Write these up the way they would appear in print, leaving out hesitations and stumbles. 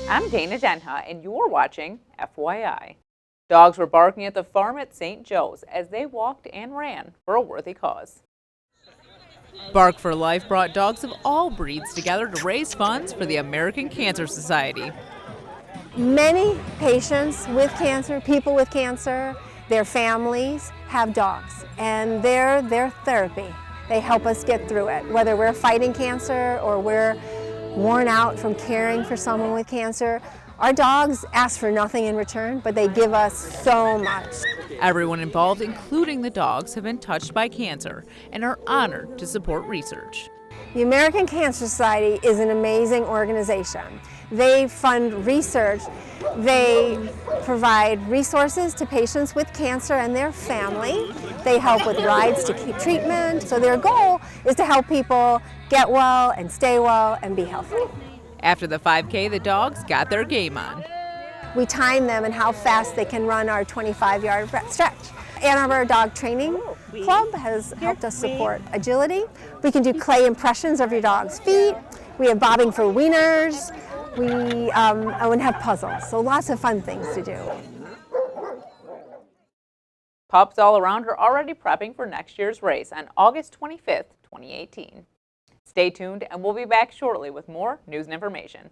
I'm Dana Denha, and you're watching FYI. Dogs were barking at the farm at St. Joe's as they walked and ran for a worthy cause. Bark for Life brought dogs of all breeds together to raise funds for the American Cancer Society. Many patients with cancer, people with cancer, their families have dogs, and they're their therapy. They help us get through it, whether we're fighting cancer or we're worn out from caring for someone with cancer. Our dogs ask for nothing in return, but they give us so much. Everyone involved, including the dogs, have been touched by cancer and are honored to support research. The American Cancer Society is an amazing organization. They fund research. They provide resources to patients with cancer and their family. They help with rides to keep treatment. So their goal is to help people get well and stay well and be healthy. After the 5K, the dogs got their game on. We time them and how fast they can run our 25-yard stretch. Ann Arbor Dog Training Club has helped us support agility. We can do clay impressions of your dog's feet. We have bobbing for wieners. We have puzzles, so lots of fun things to do. Pups all around are already prepping for next year's race on August 25th, 2018. Stay tuned, and we'll be back shortly with more news and information.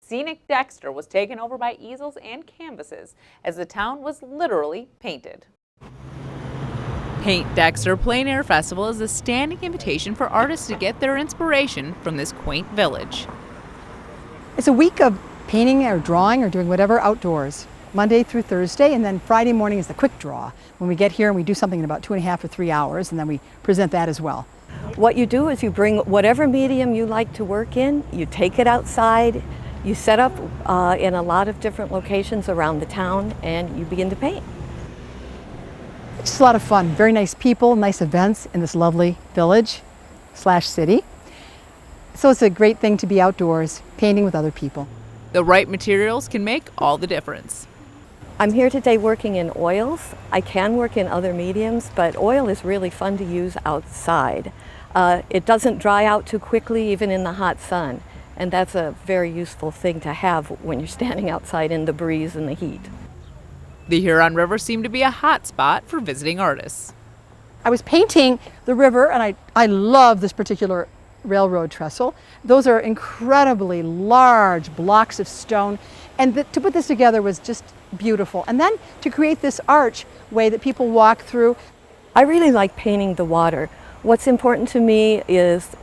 Scenic Dexter was taken over by easels and canvases as the town was literally painted. Paint Dexter Plein Air Festival is a standing invitation for artists to get their inspiration from this quaint village. It's a week of painting or drawing or doing whatever outdoors, Monday through Thursday, and then Friday morning is the quick draw. When we get here and we do something in about 2.5 or 3 hours, and then we present that as well. What you do is you bring whatever medium you like to work in, you take it outside, you set up in a lot of different locations around the town, and you begin to paint. It's just a lot of fun. Very nice people, nice events in this lovely village/city. So it's a great thing to be outdoors, painting with other people. The right materials can make all the difference. I'm here today working in oils. I can work in other mediums, but oil is really fun to use outside. It doesn't dry out too quickly, even in the hot sun. And that's a very useful thing to have when you're standing outside in the breeze and the heat. The Huron River seemed to be a hot spot for visiting artists. I was painting the river, and I love this particular railroad trestle. Those are incredibly large blocks of stone, and to put this together was just beautiful. And then to create this archway that people walk through. I really like painting the water. What's important to me is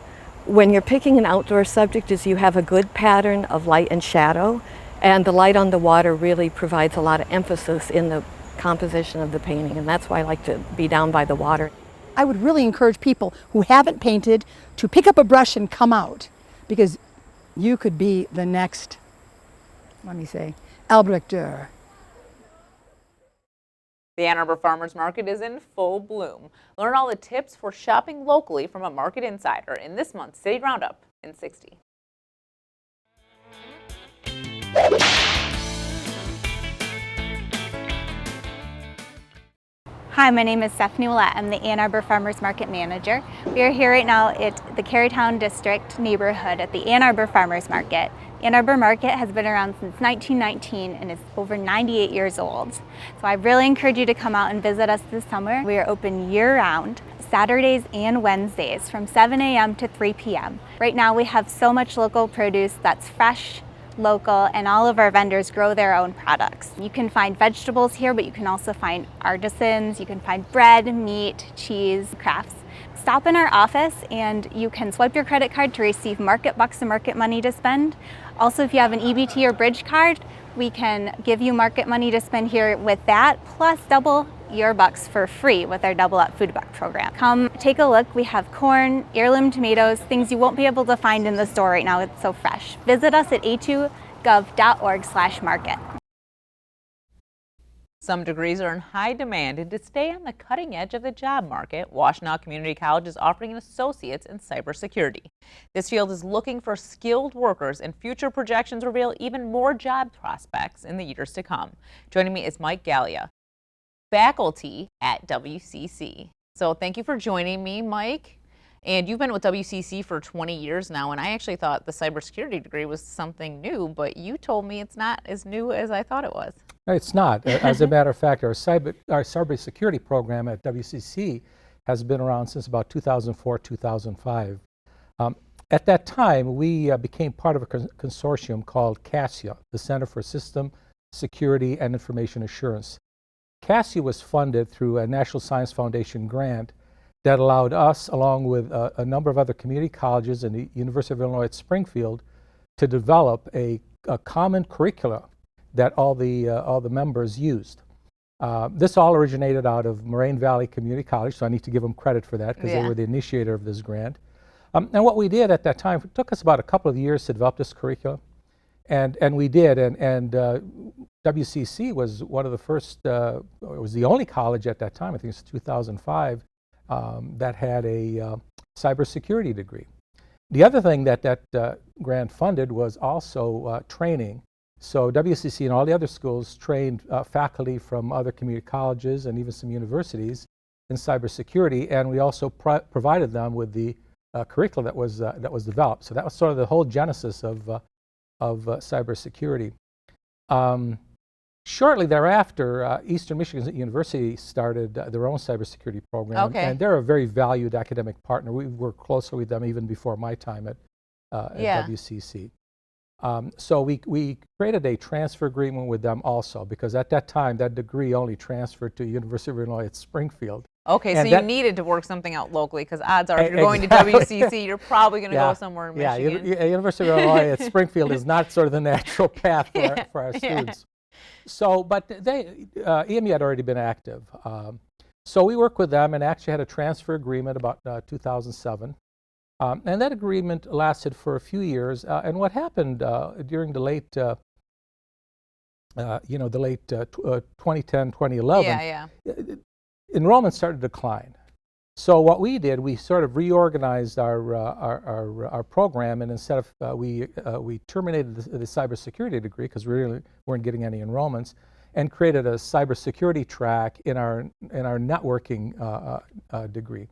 when you're picking an outdoor subject is you have a good pattern of light and shadow, and the light on the water really provides a lot of emphasis in the composition of the painting, and that's why I like to be down by the water. I would really encourage people who haven't painted to pick up a brush and come out, because you could be the next, Albrecht Dürer. The Ann Arbor Farmers Market is in full bloom. Learn all the tips for shopping locally from a market insider in this month's City Roundup in 60. Hi, my name is Stephanie Willett. I'm the Ann Arbor Farmers Market Manager. We are here right now at the Carytown District neighborhood at the Ann Arbor Farmers Market. Ann Arbor Market has been around since 1919 and is over 98 years old. So I really encourage you to come out and visit us this summer. We are open year-round, Saturdays and Wednesdays from 7 a.m. to 3 p.m. Right now we have so much local produce that's fresh, local, and all of our vendors grow their own products. You can find vegetables here, but you can also find artisans, you can find bread, meat, cheese, crafts. Stop in our office and you can swipe your credit card to receive market bucks and market money to spend. Also, if you have an EBT or bridge card, we can give you market money to spend here with that, plus double your bucks for free with our Double Up Food Buck program. Come take a look. We have corn, heirloom tomatoes, things you won't be able to find in the store right now. It's so fresh. Visit us at A2 massachusetts.gov.org/market. Some degrees are in high demand, and to stay on the cutting edge of the job market, Washtenaw Community College is offering an associate's in cybersecurity. This field is looking for skilled workers, and future projections reveal even more job prospects in the years to come. Joining me is Mike Galea, faculty at WCC. So thank you for joining me, Mike. And you've been with WCC for 20 years now, and I actually thought the cybersecurity degree was something new, but you told me it's not as new as I thought it was. It's not. As a matter of fact, our cybersecurity program at WCC has been around since about 2004, 2005. At that time, we became part of a consortium called CASIA, the Center for System Security and Information Assurance. CASIA was funded through a National Science Foundation grant that allowed us, along with a number of other community colleges and the University of Illinois at Springfield, to develop a common curricula that all the members used. This all originated out of Moraine Valley Community College, so I need to give them credit for that because they were the initiator of this grant. And what we did at that time, it took us about a couple of years to develop this curricula, and we did, and WCC was one of the first, it was the only college at that time, I think it's 2005, that had a cybersecurity degree. The other thing that grant funded was also training. So WCC and all the other schools trained faculty from other community colleges and even some universities in cybersecurity, and we also provided them with the curriculum that was developed. So that was sort of the whole genesis of cybersecurity. Shortly thereafter, Eastern Michigan University started their own cybersecurity program, and they're a very valued academic partner. We worked closely with them even before my time at WCC. So we created a transfer agreement with them also, because at that time, that degree only transferred to University of Illinois at Springfield. Okay, and so you needed to work something out locally, because odds are if you're going to WCC, you're probably going to go somewhere in Michigan. Yeah, University of Illinois at Springfield is not sort of the natural path for our students. So, but EMU had already been active. So we worked with them and actually had a transfer agreement about 2007. And that agreement lasted for a few years. And what happened during the late, 2010, 2011, enrollment started to decline. So what we did, we sort of reorganized our program, and instead of we terminated the cybersecurity degree because we really weren't getting any enrollments, and created a cybersecurity track in our networking degree,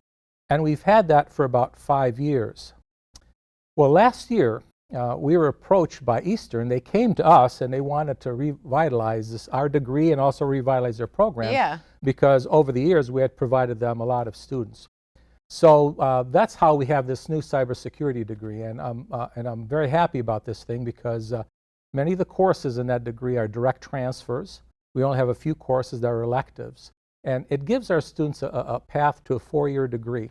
and we've had that for about 5 years. Well, last year we were approached by Eastern. They came to us and they wanted to revitalize our degree and also revitalize their program. Because over the years we had provided them a lot of students. So that's how we have this new cybersecurity degree, and I'm very happy about this thing because many of the courses in that degree are direct transfers. We only have a few courses that are electives, and it gives our students a path to a 4-year degree.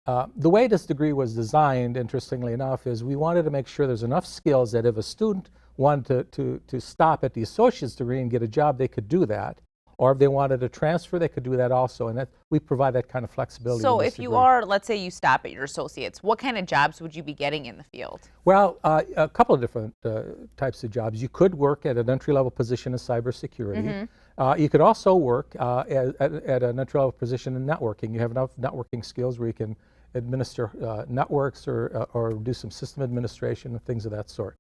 The way this degree was designed, interestingly enough, is we wanted to make sure there's enough skills that if a student wanted to stop at the associate's degree and get a job, they could do that. Or if they wanted to transfer, they could do that also, and we provide that kind of flexibility. So if you are, let's say you stop at your associates, what kind of jobs would you be getting in the field? Well, a couple of different types of jobs. You could work at an entry-level position in cybersecurity. You could also work at an entry-level position in networking. You have enough networking skills where you can administer networks or do some system administration and things of that sort.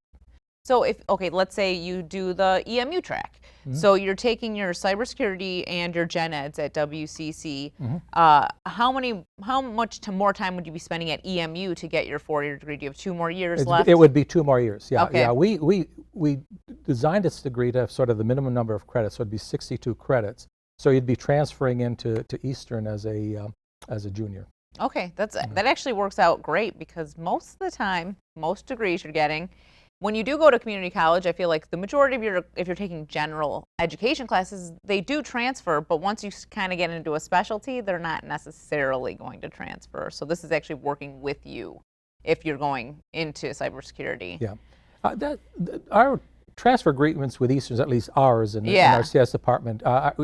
So let's say you do the EMU track. So you're taking your cybersecurity and your gen eds at WCC. How much more time would you be spending at EMU to get your 4-year degree? Do you have 2 more years left? It would be 2 more years. Yeah. Okay. Yeah. We designed this degree to have sort of the minimum number of credits, so it'd be 62 credits. So you'd be transferring into Eastern as a junior. Okay, that actually works out great, because most of the time, most degrees you're getting, when you do go to community college, I feel like the majority of if you're taking general education classes, they do transfer, but once you kind of get into a specialty, they're not necessarily going to transfer. So this is actually working with you if you're going into cybersecurity. Yeah. Our transfer agreements with Eastern, at least ours in our CS department, are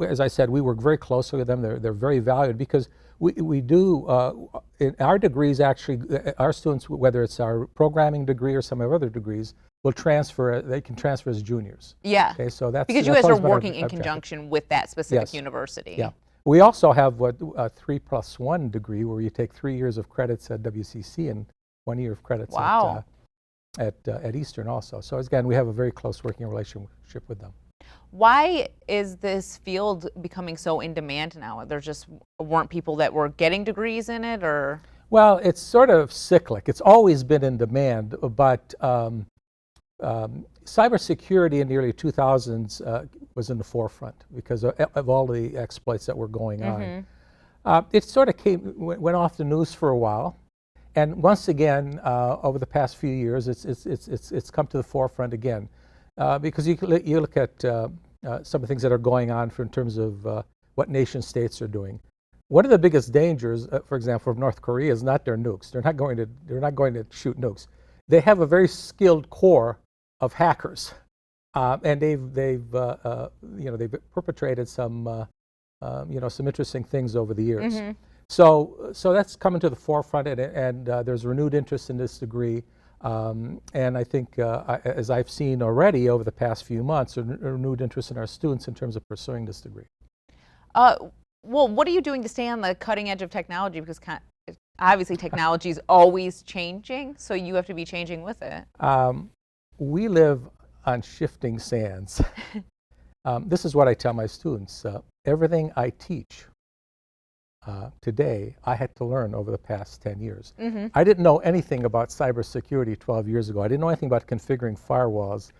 as I said, we work very closely with them. They're very valued because we do, in our degrees actually, our students, whether it's our programming degree or some of our other degrees, will transfer. They can transfer as juniors. Yeah. Okay, so that's Because you that's guys are always been our working in objective. conjunction with that specific Yes. university. Yeah. We also have what a 3+1 degree, where you take 3 years of credits at WCC and 1 year of credits Wow. at Eastern also. So again, we have a very close working relationship with them. Why is this field becoming so in demand now? There just weren't people that were getting degrees in it, or? Well, it's sort of cyclic. It's always been in demand, but cybersecurity in the early 2000s was in the forefront because of all the exploits that were going on. It sort of went off the news for a while, and once again, over the past few years, it's come to the forefront again, because you look at some of the things that are going on in terms of what nation states are doing. One of the biggest dangers, for example, of North Korea is not their nukes. They're not going to shoot nukes. They have a very skilled core of hackers, and they've perpetrated some some interesting things over the years. So that's coming to the forefront, and there's renewed interest in this degree. And I think, as I've seen already over the past few months, a renewed interest in our students in terms of pursuing this degree. Well, what are you doing to stay on the cutting edge of technology? Because obviously technology is always changing, so you have to be changing with it. We live on shifting sands. This is what I tell my students. Everything I teach today, I had to learn over the past 10 years. I didn't know anything about cybersecurity 12 years ago. I didn't know anything about configuring firewalls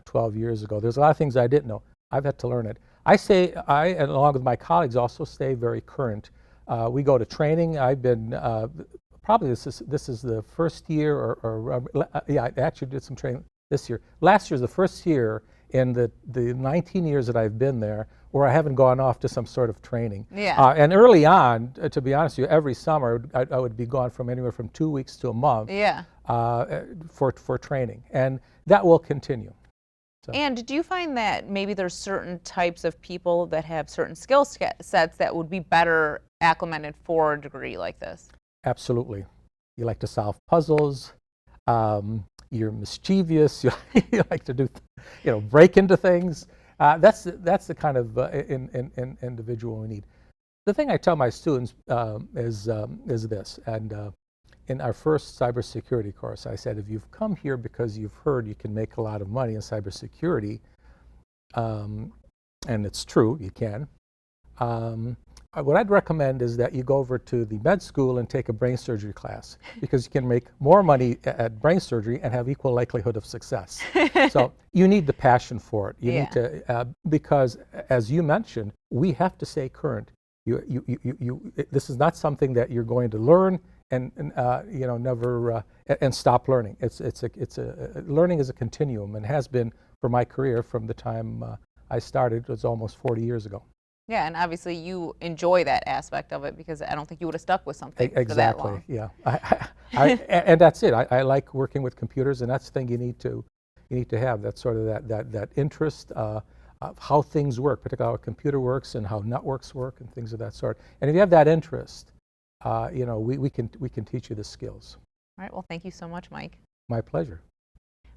12 years ago. There's a lot of things I didn't know. I've had to learn it. I, along with my colleagues, also stay very current. We go to training. I've been, probably this is the first year, yeah, I actually did some training this year. Last year is the first year in the 19 years that I've been there where I haven't gone off to some sort of training. Yeah. And early on, to be honest with you, every summer I would be gone from anywhere from 2 weeks to a month. Yeah. For training, and that will continue. So. And do you find that maybe there's certain types of people that have certain skill sets that would be better acclimated for a degree like this? Absolutely. You like to solve puzzles. You're mischievous. You like to do, break into things. That's the kind of individual we need. The thing I tell my students is this, and in our first cybersecurity course, I said, if you've come here because you've heard you can make a lot of money in cybersecurity, and it's true, you can, what I'd recommend is that you go over to the med school and take a brain surgery class, because you can make more money at brain surgery and have equal likelihood of success. So you need the passion for it. You need to, because as you mentioned, we have to stay current. This is not something that you're going to learn and never and stop learning. Learning is a continuum, and has been for my career from the time I started. It was almost 40 years ago. Yeah, and obviously you enjoy that aspect of it, because I don't think you would have stuck with something for that long. Yeah. And that's it. I like working with computers, and that's the thing you need to have. That sort of that interest of how things work, particularly how a computer works and how networks work and things of that sort. And if you have that interest, we can teach you the skills. All right. Well, thank you so much, Mike. My pleasure.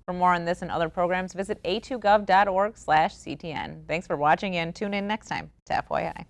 For more on this and other programs, visit a2gov.org/CTN. Thanks for watching, and tune in next time to FYI.